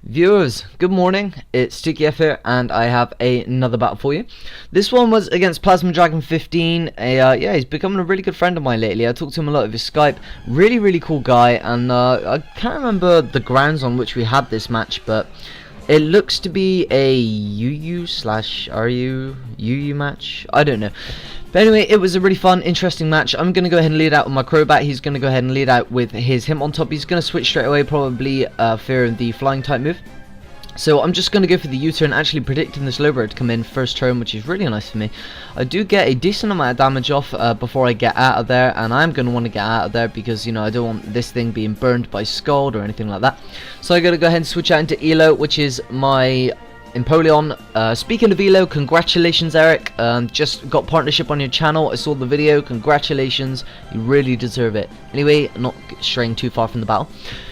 Viewers, good morning, it's TKF here, and I have another battle for you. This one was against Plasma Dragon 15. Yeah, he's becoming a really good friend of mine lately. I talked to him a lot over Skype. Really cool guy, and I can't remember the grounds on which we had this match, but it looks to be a UU/RU match. I don't know. But anyway, it was a really fun, interesting match. I'm going to go ahead and lead out with my Crobat. He's going to go ahead and lead out with his Hitmontop. He's going to switch straight away, probably fearing the flying type move. So I'm just going to go for the U-turn, actually predicting the slow bird to come in first turn, which is really nice for me. I do get a decent amount of damage off before I get out of there, and I'm going to want to get out of there because, you know, I don't want this thing being burned by Scald or anything like that. So I'm going to go ahead and switch out into Elo, which is my Empoleon. Speaking of Elo, congratulations Eric, just got partnership on your channel. I saw the video, congratulations, you really deserve it. Anyway, not straying too far from the battle.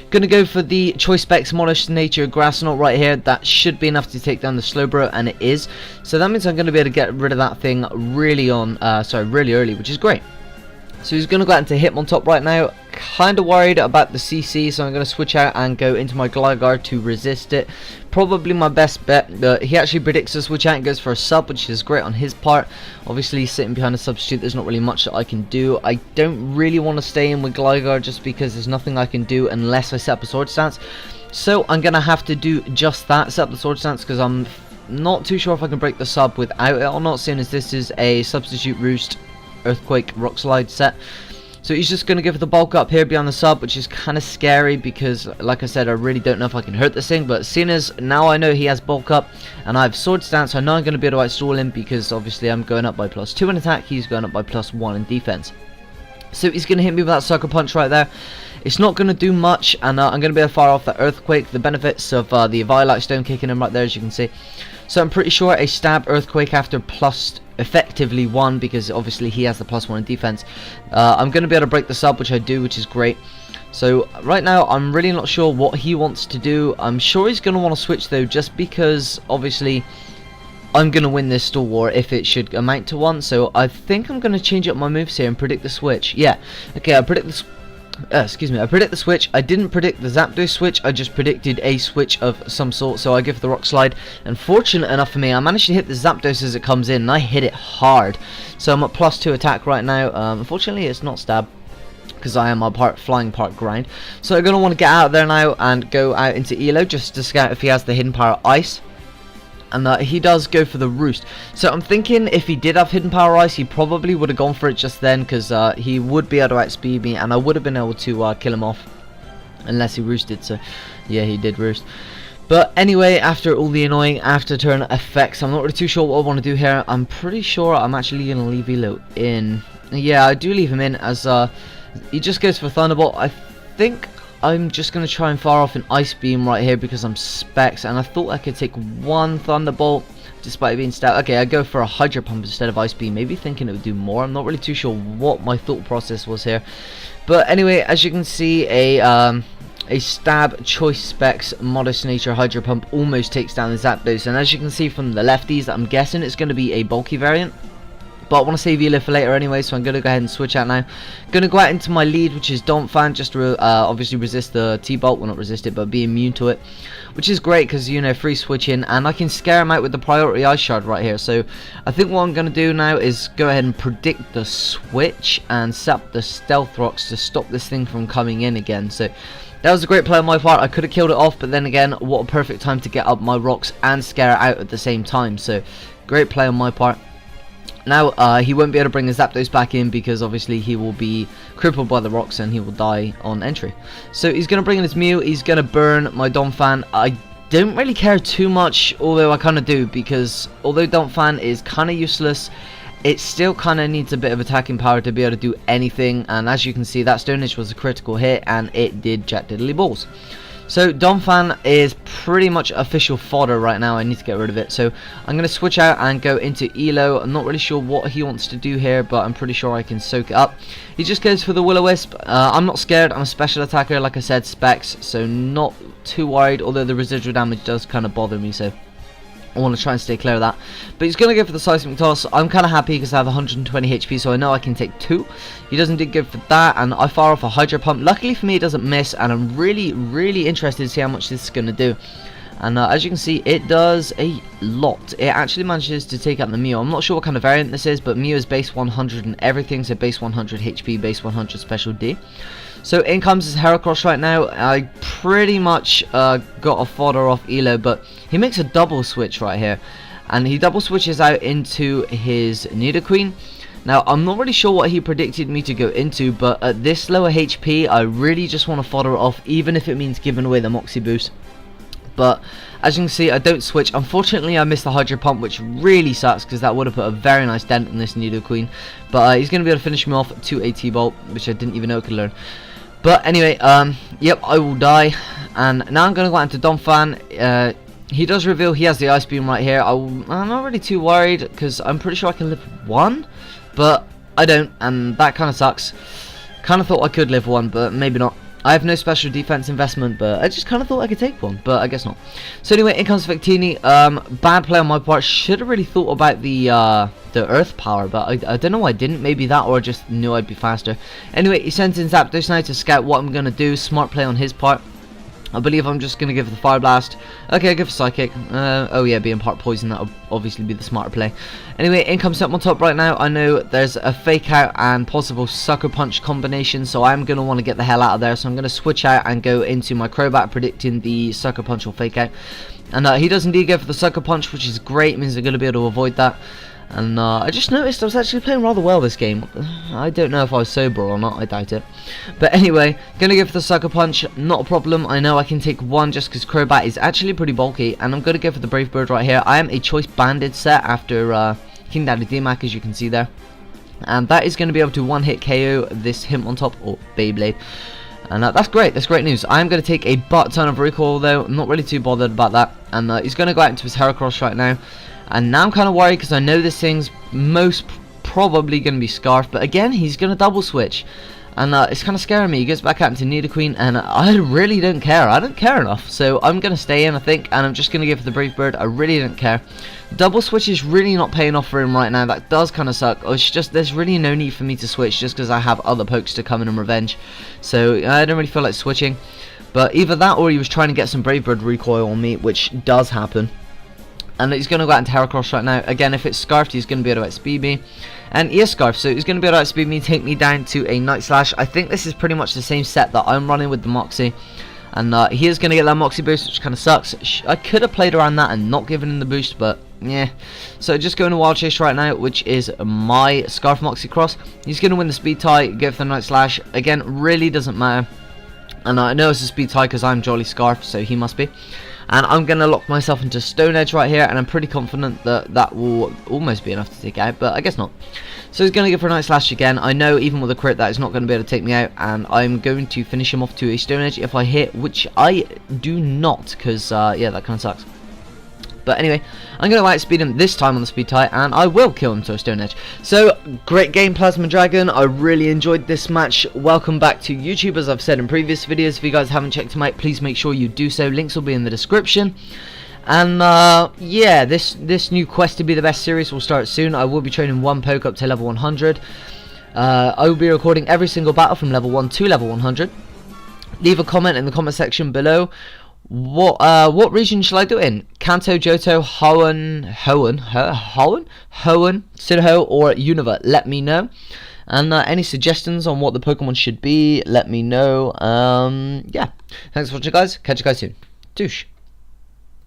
Gonna go for the Choice Specs Modest Nature Grass Knot right here. That should be enough to take down the Slowbro, and it is. So that means I'm gonna be able to get rid of that thing really early, which is great. So he's gonna go out into Hitmontop right now. Kinda worried about the CC, so I'm gonna switch out and go into my Gligar to resist it. Probably my best bet. He actually predicts a switch out and goes for a sub, which is great on his part. Obviously, sitting behind a substitute, there's not really much that I can do. I don't really want to stay in with Gligar just because there's nothing I can do unless I set up a Sword Stance. So I'm gonna have to do just that, set up the Sword Stance, because I'm not too sure if I can break the sub without it or not, seeing as this is a Substitute Roost Earthquake Rock Slide set. So he's just going to give it the bulk up here beyond the sub, which is kind of scary because, like I said, I really don't know if I can hurt this thing. But seeing as now I know he has bulk up and I have Sword Stance, I know I'm going to be able to outstall him because obviously I'm going up by +2 in attack, he's going up by +1 in defense. So he's going to hit me with that Sucker Punch right there. It's not going to do much, and I'm going to be able to fire off that Earthquake, the benefits of the Violet Stone kicking him right there, as you can see. So I'm pretty sure a Stab Earthquake after effectively 1, because obviously he has the +1 in defense. I'm going to be able to break the sub, which I do, which is great. So right now I'm really not sure what he wants to do. I'm sure he's going to want to switch though, just because obviously I'm going to win this Stall War if it should amount to one. So I think I'm going to change up my moves here and predict the switch. Yeah, okay, I predict the I predict the switch. I didn't predict the Zapdos switch, I just predicted a switch of some sort, so I give the Rock Slide. And fortunate enough for me, I managed to hit the Zapdos as it comes in, and I hit it hard. So I'm at +2 attack right now. Unfortunately, it's not Stab, because I am a part flying, part grind. So I'm going to want to get out of there now and go out into Elo, just to scout if he has the hidden power Ice. And he does go for the Roost. So I'm thinking if he did have hidden power Ice, he probably would have gone for it just then, because he would be able to outspeed me and I would have been able to kill him off unless he roosted. So yeah, he did roost. But anyway, after all the annoying after turn effects, I'm not really too sure what I want to do here. I'm pretty sure I'm actually going to leave Elo in. Yeah, I do leave him in, as he just goes for Thunderbolt. I think I'm just going to try and fire off an Ice Beam right here because I'm Specs, and I thought I could take one Thunderbolt despite being stout. Okay, I go for a Hydro Pump instead of Ice Beam, maybe thinking it would do more. I'm not really too sure what my thought process was here. But anyway, as you can see, a Stab Choice Specs Modest Nature Hydro Pump almost takes down the Zapdos, and as you can see from the lefties, I'm guessing it's going to be a bulky variant. But I want to save Elo for later anyway, so I'm going to go ahead and switch out now. Going to go out into my lead, which is Donphan, just to obviously resist the T-Bolt. Well, not resist it, but be immune to it. Which is great, because, you know, free switching, and I can scare him out with the Priority Ice Shard right here. So I think what I'm going to do now is go ahead and predict the switch and set up the Stealth Rocks to stop this thing from coming in again. So that was a great play on my part. I could have killed it off, but then again, what a perfect time to get up my rocks and scare it out at the same time. So great play on my part. Now, he won't be able to bring his Zapdos back in because obviously he will be crippled by the rocks and he will die on entry. So he's going to bring in his Mew, he's going to burn my Donphan. I don't really care too much, although I kind of do, because although Donphan is kind of useless, it still kind of needs a bit of attacking power to be able to do anything. And as you can see, that Stone Edge was a critical hit and it did jack diddly balls. So Donphan is pretty much official fodder right now. I need to get rid of it. So I'm going to switch out and go into Elo. I'm not really sure what he wants to do here, but I'm pretty sure I can soak it up. He just goes for the Will-O-Wisp. I'm not scared. I'm a special attacker, like I said, Specs, so not too worried, although the residual damage does kind of bother me. So I want to try and stay clear of that. But he's going to go for the seismic toss. I'm kind of happy because I have 120 HP, so I know I can take 2. He doesn't go for that, and I fire off a hydro pump. Luckily for me, it doesn't miss, and I'm really interested to see how much this is going to do. And as you can see, it does a lot. It actually manages to take out the Mew. I'm not sure what kind of variant this is, but Mew is base 100 and everything, so base 100 HP, base 100 special D. So in comes his Heracross right now. I pretty much got a fodder off Elo, but he makes a double switch right here. And he double switches out into his Nidoqueen. Now, I'm not really sure what he predicted me to go into, but at this lower HP, I really just want to fodder it off, even if it means giving away the Moxie boost. But as you can see, I don't switch. Unfortunately, I missed the Hydro Pump, which really sucks because that would have put a very nice dent in this Nidoqueen. But he's going to be able to finish me off to a T-Bolt, which I didn't even know I could learn. But anyway, yep, I will die. And now I'm going to go out into Donphan. He does reveal he has the Ice Beam right here. I'm not really too worried because I'm pretty sure I can live 1. But I don't, and that kind of sucks. Kind of thought I could live 1, but maybe not. I have no special defense investment, but I just kind of thought I could take 1, but I guess not. So anyway, in comes Victini. Bad play on my part. Should have really thought about the Earth power, but I don't know why I didn't. Maybe that, or I just knew I'd be faster. Anyway, he sends in Zapdos now to scout what I'm going to do. Smart play on his part. I believe I'm just going to give the Fire Blast. Okay, I'll give a Psychic. Oh yeah, being part poison, that would obviously be the smarter play. Anyway, in comes up on top right now. I know there's a Fake Out and possible Sucker Punch combination, so I'm going to want to get the hell out of there. So I'm going to switch out and go into my Crobat, predicting the Sucker Punch or Fake Out. And he does indeed go for the Sucker Punch, which is great. It means I'm going to be able to avoid that. And I just noticed I was actually playing rather well this game. I don't know if I was sober or not, I doubt it. But anyway, gonna go for the Sucker Punch, not a problem. I know I can take 1 just because Crobat is actually pretty bulky. And I'm gonna go for the Brave Bird right here. I am a Choice Banded set after King Daddy D-Mac, as you can see there. And that is going to be able to one-hit KO this Hitmontop or Beyblade. And that's great news. I am going to take a butt ton of recoil though. I'm not really too bothered about that. And he's going to go out into his Heracross right now. And now I'm kind of worried because I know this thing's most probably going to be Scarf. But again, he's going to double switch. And it's kind of scaring me. He goes back out into Nidoqueen, and I really don't care. I don't care enough. So I'm going to stay in, I think, and I'm just going to go for the Brave Bird. I really don't care. Double switch is really not paying off for him right now. That does kind of suck. It's just there's really no need for me to switch just because I have other pokes to come in and revenge. So I don't really feel like switching. But either that or he was trying to get some Brave Bird recoil on me, which does happen. And he's going to go out into Heracross right now. Again, if it's Scarfed, he's going to be able to outspeed me. And he is Scarfed, so he's going to be able to outspeed me, take me down to a Night Slash. I think this is pretty much the same set that I'm running with the Moxie. And he is going to get that Moxie boost, which kind of sucks. I could have played around that and not given him the boost, but yeah. So just going to Wild Chase right now, which is my Scarf Moxie Cross. He's going to win the speed tie, go for the Night Slash. Again, really doesn't matter. And I know it's a speed tie because I'm Jolly Scarf, so he must be. And I'm going to lock myself into Stone Edge right here, and I'm pretty confident that that will almost be enough to take out, but I guess not. So he's going to go for a Night Slash again. I know even with a crit that is not going to be able to take me out, and I'm going to finish him off to a Stone Edge if I hit, which I do not, because yeah, that kind of sucks. But anyway, I'm going to outspeed him this time on the speed tie, and I will kill him to a Stone Edge. So, great game, Plasma Dragon. I really enjoyed this match. Welcome back to YouTube, as I've said in previous videos. If you guys haven't checked them out, please make sure you do so. Links will be in the description. And yeah, this new quest to be the best series will start soon. I will be training one poke up to level 100. I will be recording every single battle from level 1 to level 100. Leave a comment in the comment section below. What region shall I do it in? Kanto, Johto, Hoenn, Sinnoh, or Unova? Let me know. And any suggestions on what the Pokemon should be, let me know. Yeah. Thanks for watching, guys. Catch you guys soon. Douche.